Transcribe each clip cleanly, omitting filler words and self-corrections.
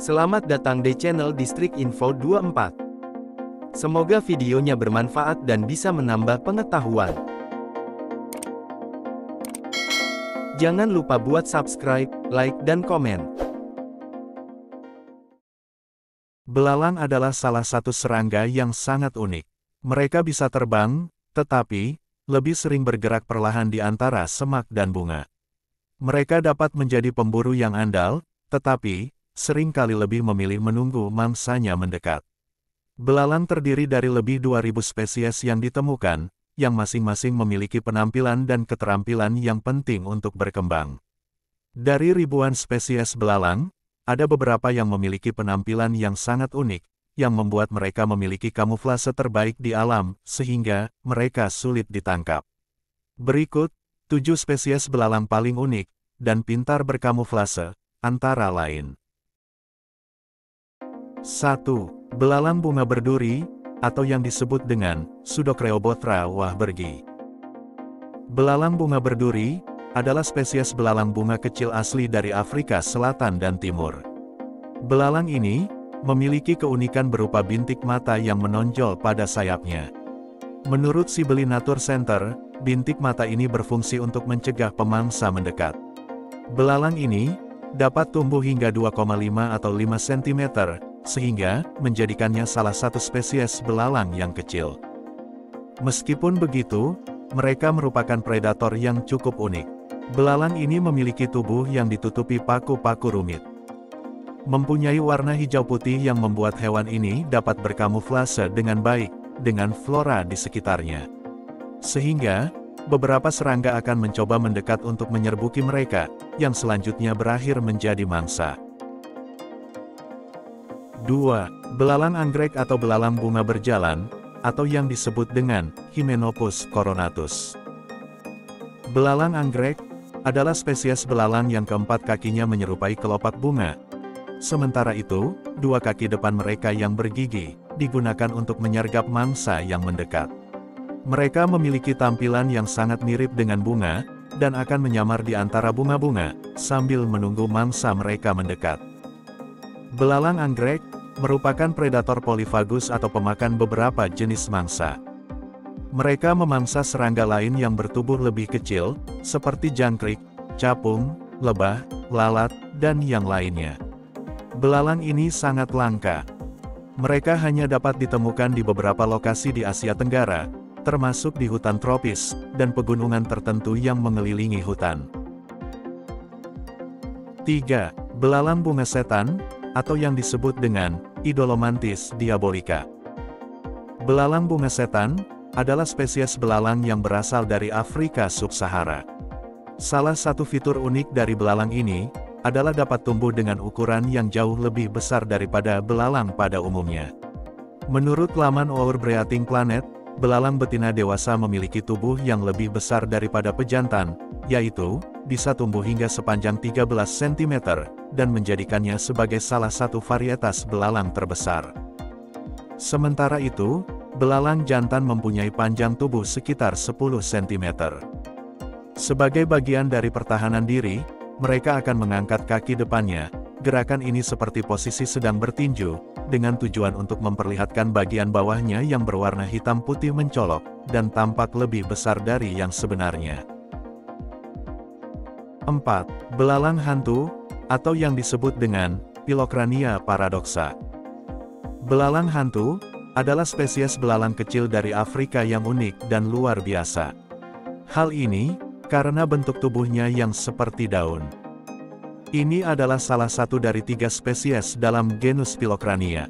Selamat datang di channel Distrik Info 24. Semoga videonya bermanfaat dan bisa menambah pengetahuan. Jangan lupa buat subscribe, like, dan komen. Belalang adalah salah satu serangga yang sangat unik. Mereka bisa terbang, tetapi lebih sering bergerak perlahan di antara semak dan bunga. Mereka dapat menjadi pemburu yang andal, tetapi sering kali lebih memilih menunggu mangsanya mendekat. Belalang terdiri dari lebih 2000 spesies yang ditemukan, yang masing-masing memiliki penampilan dan keterampilan yang penting untuk berkembang. Dari ribuan spesies belalang, ada beberapa yang memiliki penampilan yang sangat unik, yang membuat mereka memiliki kamuflase terbaik di alam, sehingga mereka sulit ditangkap. Berikut 7 spesies belalang paling unik dan pintar berkamuflase, antara lain. 1. Belalang bunga berduri, atau yang disebut dengan Pseudocreobothra wahbergi. Belalang bunga berduri adalah spesies belalang bunga kecil asli dari Afrika Selatan dan Timur. Belalang ini memiliki keunikan berupa bintik mata yang menonjol pada sayapnya. Menurut Sibley Nature Center, bintik mata ini berfungsi untuk mencegah pemangsa mendekat. Belalang ini dapat tumbuh hingga 2,5 atau 5 cm, sehingga menjadikannya salah satu spesies belalang yang kecil. Meskipun begitu, mereka merupakan predator yang cukup unik. Belalang ini memiliki tubuh yang ditutupi paku-paku rumit. Mempunyai warna hijau putih yang membuat hewan ini dapat berkamuflase dengan baik dengan flora di sekitarnya. Sehingga, beberapa serangga akan mencoba mendekat untuk menyerbuki mereka, yang selanjutnya berakhir menjadi mangsa. 2. Belalang anggrek atau belalang bunga berjalan, atau yang disebut dengan Hymenopus coronatus. Belalang anggrek adalah spesies belalang yang keempat kakinya menyerupai kelopak bunga. Sementara itu, dua kaki depan mereka yang bergigi digunakan untuk menyergap mangsa yang mendekat. Mereka memiliki tampilan yang sangat mirip dengan bunga, dan akan menyamar di antara bunga-bunga, sambil menunggu mangsa mereka mendekat. Belalang anggrek merupakan predator polifagus atau pemakan beberapa jenis mangsa. Mereka memangsa serangga lain yang bertubuh lebih kecil, seperti jangkrik, capung, lebah, lalat, dan yang lainnya. Belalang ini sangat langka. Mereka hanya dapat ditemukan di beberapa lokasi di Asia Tenggara, termasuk di hutan tropis, dan pegunungan tertentu yang mengelilingi hutan. 3. Belalang bunga setan, atau yang disebut dengan Idolomantis diabolica. Belalang bunga setan adalah spesies belalang yang berasal dari Afrika Sub-Sahara. Salah satu fitur unik dari belalang ini adalah dapat tumbuh dengan ukuran yang jauh lebih besar daripada belalang pada umumnya. Menurut laman Our Breathing Planet, belalang betina dewasa memiliki tubuh yang lebih besar daripada pejantan, yaitu bisa tumbuh hingga sepanjang 13 cm, dan menjadikannya sebagai salah satu varietas belalang terbesar. Sementara itu, belalang jantan mempunyai panjang tubuh sekitar 10 cm. Sebagai bagian dari pertahanan diri, mereka akan mengangkat kaki depannya. Gerakan ini seperti posisi sedang bertinju, dengan tujuan untuk memperlihatkan bagian bawahnya yang berwarna hitam putih mencolok, dan tampak lebih besar dari yang sebenarnya. 4. Belalang hantu, atau yang disebut dengan Pilocrania paradoxa. Belalang hantu adalah spesies belalang kecil dari Afrika yang unik dan luar biasa. Hal ini karena bentuk tubuhnya yang seperti daun. Ini adalah salah satu dari 3 spesies dalam genus Pilocrania.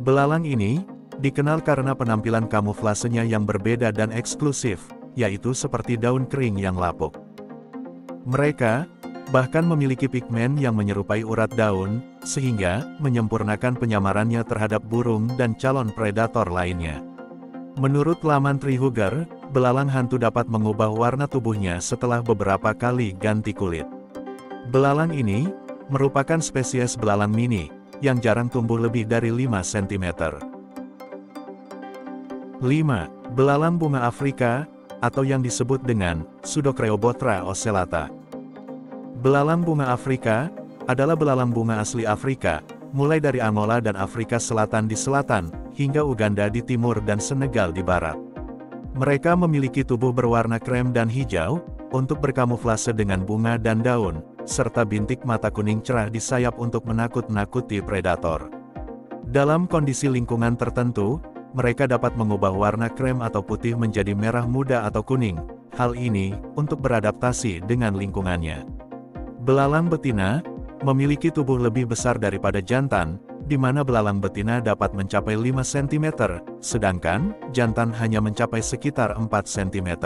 Belalang ini dikenal karena penampilan kamuflasenya yang berbeda dan eksklusif, yaitu seperti daun kering yang lapuk. Mereka bahkan memiliki pigmen yang menyerupai urat daun, sehingga menyempurnakan penyamarannya terhadap burung dan calon predator lainnya. Menurut laman Treehugger, belalang hantu dapat mengubah warna tubuhnya setelah beberapa kali ganti kulit. Belalang ini merupakan spesies belalang mini, yang jarang tumbuh lebih dari 5 cm. 5. Belalang bunga Afrika, atau yang disebut dengan Pseudocreobothra ocellata. Belalang bunga Afrika adalah belalang bunga asli Afrika, mulai dari Angola dan Afrika Selatan di selatan, hingga Uganda di timur dan Senegal di barat. Mereka memiliki tubuh berwarna krem dan hijau, untuk berkamuflase dengan bunga dan daun, serta bintik mata kuning cerah di sayap untuk menakut-nakuti predator. Dalam kondisi lingkungan tertentu, mereka dapat mengubah warna krem atau putih menjadi merah muda atau kuning, hal ini untuk beradaptasi dengan lingkungannya. Belalang betina memiliki tubuh lebih besar daripada jantan, di mana belalang betina dapat mencapai 5 cm, sedangkan jantan hanya mencapai sekitar 4 cm.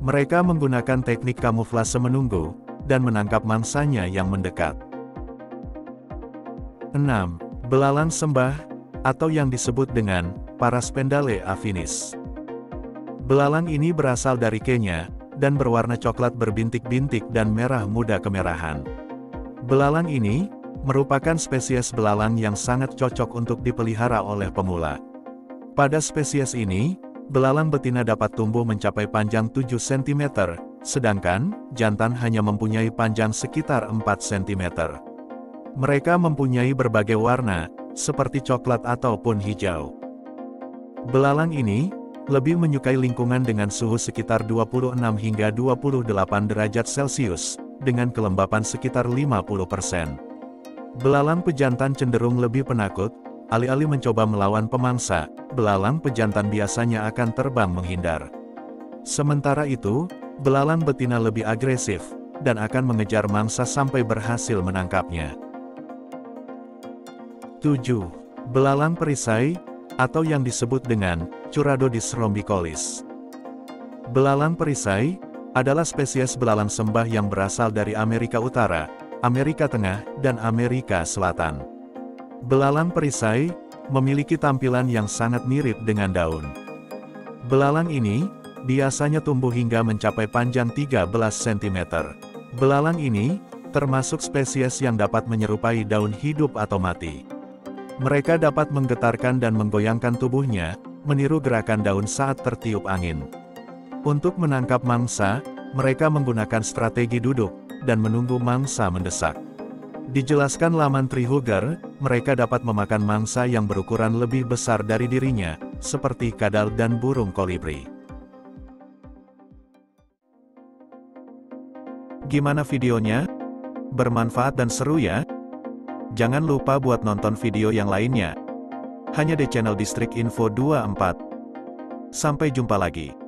Mereka menggunakan teknik kamuflase menunggu, dan menangkap mangsanya yang mendekat. 6. Belalang sembah, atau yang disebut dengan Paraspendale afinis. Belalang ini berasal dari Kenya, dan berwarna coklat berbintik-bintik dan merah muda kemerahan. Belalang ini merupakan spesies belalang yang sangat cocok untuk dipelihara oleh pemula. Pada spesies ini, belalang betina dapat tumbuh mencapai panjang 7 cm, sedangkan jantan hanya mempunyai panjang sekitar 4 cm. Mereka mempunyai berbagai warna, seperti coklat ataupun hijau. Belalang ini lebih menyukai lingkungan dengan suhu sekitar 26 hingga 28 derajat Celcius, dengan kelembapan sekitar 50%. Belalang pejantan cenderung lebih penakut, alih-alih mencoba melawan pemangsa, belalang pejantan biasanya akan terbang menghindar. Sementara itu, belalang betina lebih agresif, dan akan mengejar mangsa sampai berhasil menangkapnya. 7. Belalang perisai, atau yang disebut dengan Churadodis rhombicollis. Belalang perisai adalah spesies belalang sembah yang berasal dari Amerika Utara, Amerika Tengah, dan Amerika Selatan. Belalang perisai memiliki tampilan yang sangat mirip dengan daun. Belalang ini biasanya tumbuh hingga mencapai panjang 13 cm. Belalang ini termasuk spesies yang dapat menyerupai daun hidup atau mati. Mereka dapat menggetarkan dan menggoyangkan tubuhnya, meniru gerakan daun saat tertiup angin. Untuk menangkap mangsa, mereka menggunakan strategi duduk, dan menunggu mangsa mendesak. Dijelaskan laman Treehugger, mereka dapat memakan mangsa yang berukuran lebih besar dari dirinya, seperti kadal dan burung kolibri. Gimana videonya? Bermanfaat dan seru ya? Jangan lupa buat nonton video yang lainnya. Hanya di channel Distrik Info 24. Sampai jumpa lagi.